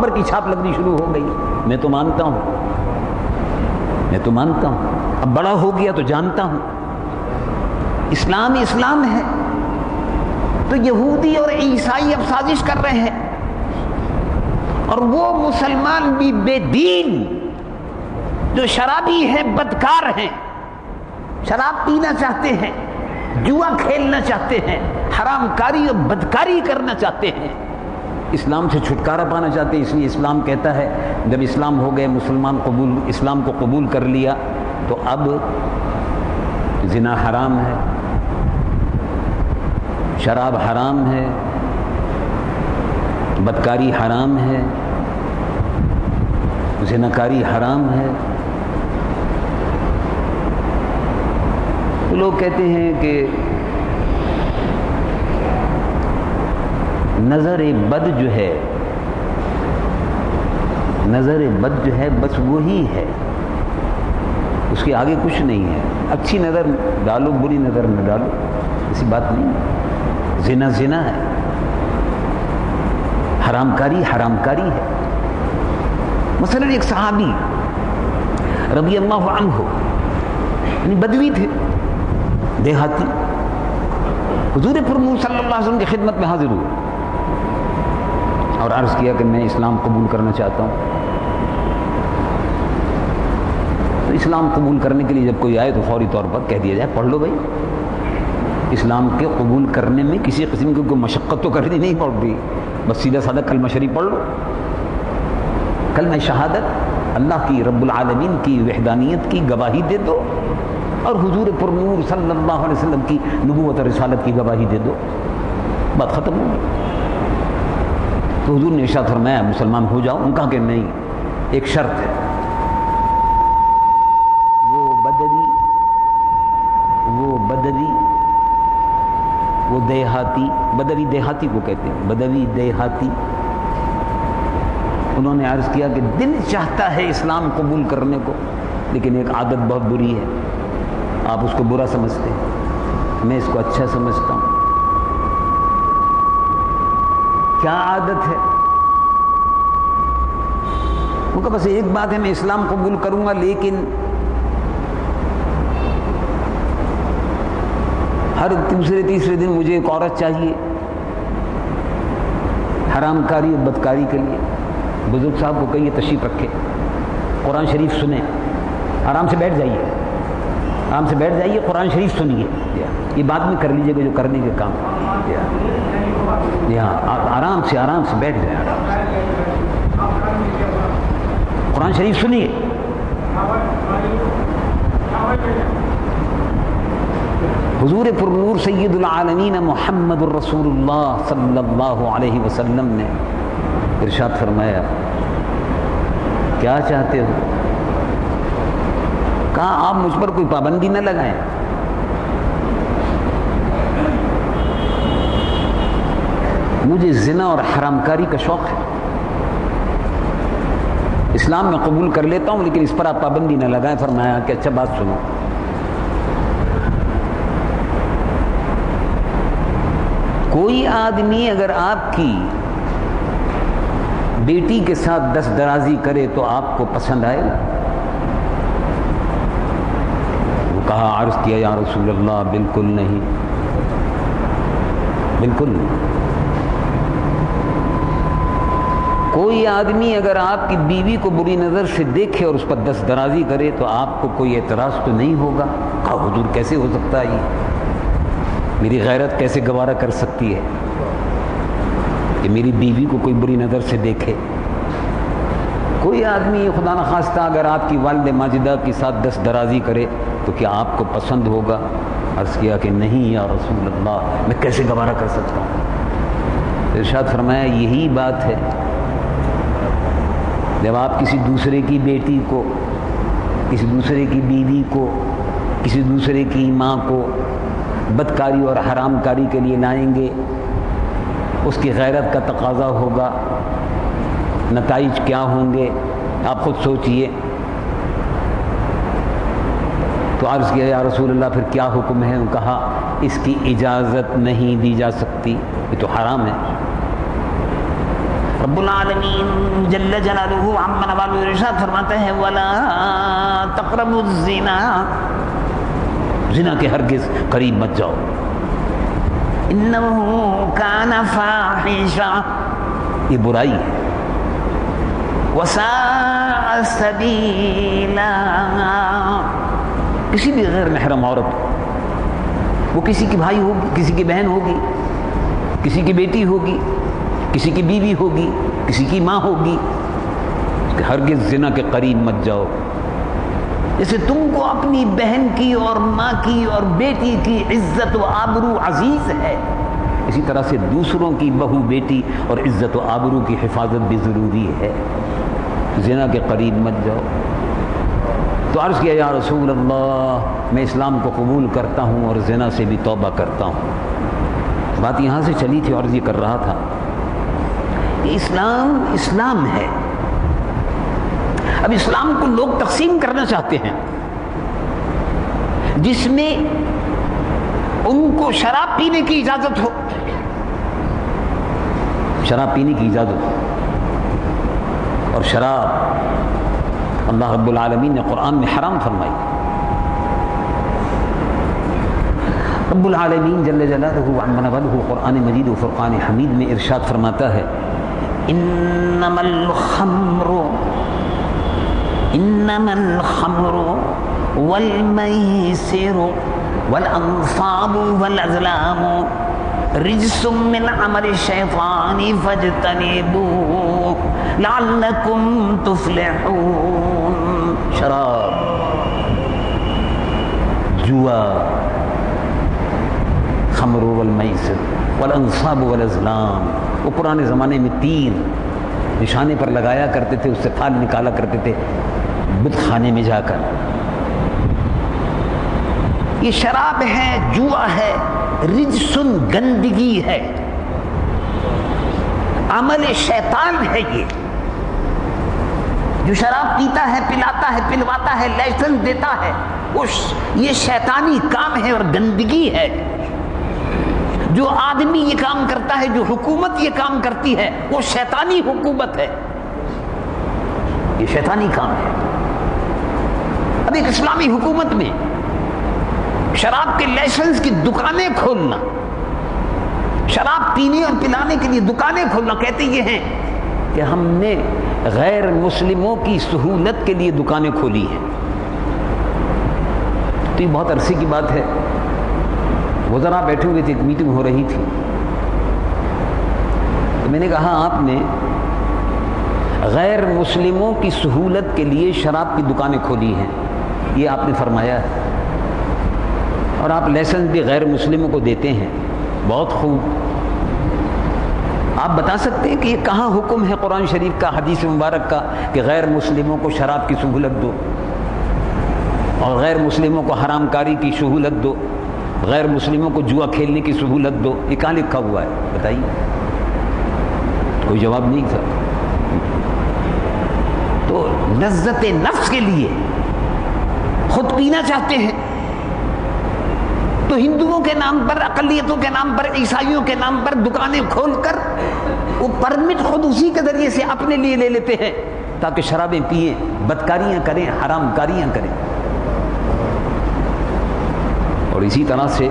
برابر کی چھاپ لگنی شروع ہو گئی. میں تو مانتا ہوں، اب بڑا ہو گیا تو جانتا ہوں اسلام اسلام ہے. تو یہودی اور عیسائی اب سازش کر رہے ہیں، اور وہ مسلمان بھی بے دین جو شرابی ہیں، بدکار ہیں، شراب پینا چاہتے ہیں، جوا کھیلنا چاہتے ہیں، حرام کاری اور بدکاری کرنا چاہتے ہیں، اسلام سے چھٹکارا پانا چاہتے ہیں. اس لیے اسلام کہتا ہے جب اسلام ہو گئے، مسلمان اسلام کو قبول کر لیا، تو اب زنا حرام ہے، شراب حرام ہے، بدکاری حرام ہے، زناکاری حرام ہے. تو لوگ کہتے ہیں کہ نظر بد جو ہے بس وہی ہے، اس کے آگے کچھ نہیں ہے. اچھی نظر ڈالو، بری نظر نہ ڈالو، ایسی بات نہیں. زنا زنا ہے، حرام کاری ہے. مثلا ایک صحابی رضی اللہ عنہ، یعنی بدوی تھے، دیہاتی، حضور پر نور صلی اللہ علیہ وسلم کی خدمت میں حاضر ہوئے اور عرض کیا کہ میں اسلام قبول کرنا چاہتا ہوں. تو اسلام قبول کرنے کے لیے جب کوئی آئے تو فوری طور پر کہہ دیا جائے پڑھ لو بھائی. اسلام کے قبول کرنے میں کسی قسم کی کوئی مشقت تو کرنی نہیں پڑ رہی، بس سیدھا سادہ کلمہ شریف پڑھ لو. کلمہ شہادت اللہ کی، رب العالمین کی وحدانیت کی گواہی دے دو، اور حضور پر نور صلی اللہ علیہ وسلم کی نبوت اور رسالت کی گواہی دے دو، بات ختم ہو گئی. تو حضور نے ارشاد فرمایا مسلمان ہو جاؤ. ان کا کہ نہیں، ایک شرط ہے، وہ دیہاتی، بدوی دیہاتی کو کہتے ہیں، بدوی دیہاتی. انہوں نے عرض کیا کہ دل چاہتا ہے اسلام قبول کرنے کو، لیکن ایک عادت بہت بری ہے. آپ اس کو برا سمجھتے ہیں، میں اس کو اچھا سمجھتا ہوں. کیا عادت ہے؟ ان کا بس ایک بات ہے، میں اسلام قبول کروں گا لیکن ہر دوسرے تیسرے دن مجھے ایک عورت چاہیے، حرام کاری اور بدکاری کے لیے. بزرگ صاحب کو کہیے تشریف رکھے، قرآن شریف سنیں، آرام سے بیٹھ جائیے، قرآن شریف سنیے. یہ بعد میں کر لیجیے گا جو کرنے کے کام. ہاں آرام سے بیٹھ جائیں، آرام سے قرآن شریف سنیے. حضور پر نور سید العالمین محمد الرسول اللہ صلی اللہ علیہ وسلم نے ارشاد فرمایا کیا چاہتے ہو؟ کہا آپ مجھ پر کوئی پابندی نہ لگائیں، مجھے زنا اور حرام کاری کا شوق ہے، اسلام میں قبول کر لیتا ہوں لیکن اس پر آپ پابندی نہ لگائیں. فرمایا کہ اچھا بات سنو، کوئی آدمی اگر آپ کی بیٹی کے ساتھ دست درازی کرے تو آپ کو پسند آئے گا؟ وہ کہا، عرض کیا یا رسول اللہ بالکل نہیں، بالکل نہیں. کوئی آدمی اگر آپ کی بیوی کو بری نظر سے دیکھے اور اس پر دست درازی کرے تو آپ کو کوئی اعتراض تو نہیں ہوگا؟ کہا حضور کیسے ہو سکتا ہے یہ، میری غیرت کیسے گوارا کر سکتی ہے کہ میری بیوی کو کوئی بری نظر سے دیکھے؟ کوئی آدمی خدا نخواستہ اگر آپ کی والد ماجدہ کے ساتھ دست درازی کرے تو کیا آپ کو پسند ہوگا؟ عرض کیا کہ نہیں یا رسول اللہ، میں کیسے گوارا کر سکتا ہوں؟ ارشاد فرمایا یہی بات ہے، جب آپ کسی دوسرے کی بیٹی کو، کسی دوسرے کی بیوی کو، کسی دوسرے کی ماں کو بدکاری اور حرام کاری کے لیے لائیں گے، اس کی غیرت کا تقاضا ہوگا، نتائج کیا ہوں گے آپ خود سوچئے. تو عرض کیا یا رسول اللہ پھر کیا حکم ہے؟ انہوں نے کہا اس کی اجازت نہیں دی جا سکتی، یہ تو حرام ہے. رب العالمین جل جلالہ عما نوالہ ارشاد فرماتے ہیں ولا تقربوا الزنا، زنا کے ہرگز قریب مت جاؤ، انہ کان فاحشا، یہ برائی ہے، وساء سبیلا، کسی بھی غیر محرم عورت، وہ کسی کی بھائی ہوگی، کسی کی بہن ہوگی، کسی کی بیٹی ہوگی، کسی کی بیوی ہوگی، کسی کی ماں ہوگی، کہ ہرگز زنا کے قریب مت جاؤ۔ جیسے تم کو اپنی بہن کی اور ماں کی اور بیٹی کی عزت و آبرو عزیز ہے، اسی طرح سے دوسروں کی بہو بیٹی اور عزت و آبرو کی حفاظت بھی ضروری ہے، زنا کے قریب مت جاؤ۔ تو عرض کیا یا رسول اللہ میں اسلام کو قبول کرتا ہوں اور زنا سے بھی توبہ کرتا ہوں۔ بات یہاں سے چلی تھی، عرض یہ کر رہا تھا کہ اسلام ہے۔ اب اسلام کو لوگ تقسیم کرنا چاہتے ہیں، جس میں ان کو شراب پینے کی اجازت ہو، شراب پینے کی اجازت ہو، اور شراب اللہ رب العالمین نے قرآن میں حرام فرمائی۔ رب العالمین جل جلالہ عما نوالہ قرآن مجید و فرقان حمید میں ارشاد فرماتا ہے انما الخمر والمیسر والانصاب والازلام رجس من عمل الشیطان فاجتنبوه لعلکم تفلحون۔ شراب، جوا، خمر والمیسر والانصاب والازلام، وہ پرانے زمانے میں تیر نشانے پر لگایا کرتے تھے، اس سے پھال نکالا کرتے تھے بت خانے میں جا کر۔ یہ شراب ہے، جوا ہے، رجسن گندگی ہے، عمل شیطان ہے۔ یہ جو شراب پیتا ہے، پلاتا ہے، پلواتا ہے، لائسنس دیتا ہے، یہ شیطانی کام ہے اور گندگی ہے۔ جو آدمی یہ کام کرتا ہے، جو حکومت یہ کام کرتی ہے، وہ شیطانی حکومت ہے، یہ شیطانی کام ہے۔ اب ایک اسلامی حکومت میں شراب کے لائسنس کی دکانیں کھولنا، شراب پینے اور پلانے کے لیے دکانیں کھولنا، کہتے یہ ہیں کہ ہم نے غیر مسلموں کی سہولت کے لیے دکانیں کھولی ہیں۔ تو یہ بہت عرصے کی بات ہے، وزراء بیٹھے ہوئے تھے، ایک میٹنگ ہو رہی تھی، تو میں نے کہا آپ نے غیر مسلموں کی سہولت کے لیے شراب کی دکانیں کھولی ہیں، یہ آپ نے فرمایا ہے، اور آپ لائسنس بھی غیر مسلموں کو دیتے ہیں، بہت خوب۔ آپ بتا سکتے ہیں کہ یہ کہاں حکم ہے قرآن شریف کا، حدیث مبارک کا، کہ غیر مسلموں کو شراب کی سہولت دو اور غیر مسلموں کو حرام کاری کی سہولت دو، غیر مسلموں کو جوا کھیلنے کی سہولت دو؟ یہ کہاں لکھا ہوا ہے بتائیے؟ کوئی جواب نہیں تھا۔ تو لذت نفس کے لیے خود پینا چاہتے ہیں، تو ہندوؤں کے نام پر، اقلیتوں کے نام پر، عیسائیوں کے نام پر دکانیں کھول کر وہ پرمٹ خود اسی کے ذریعے سے اپنے لیے لے لیتے ہیں تاکہ شرابیں پئیں، بدکاریاں کریں، حرام کاریاں کریں۔ اور اسی طرح سے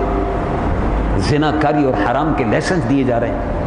زنا کاری اور حرام کے لائسنس دیے جا رہے ہیں۔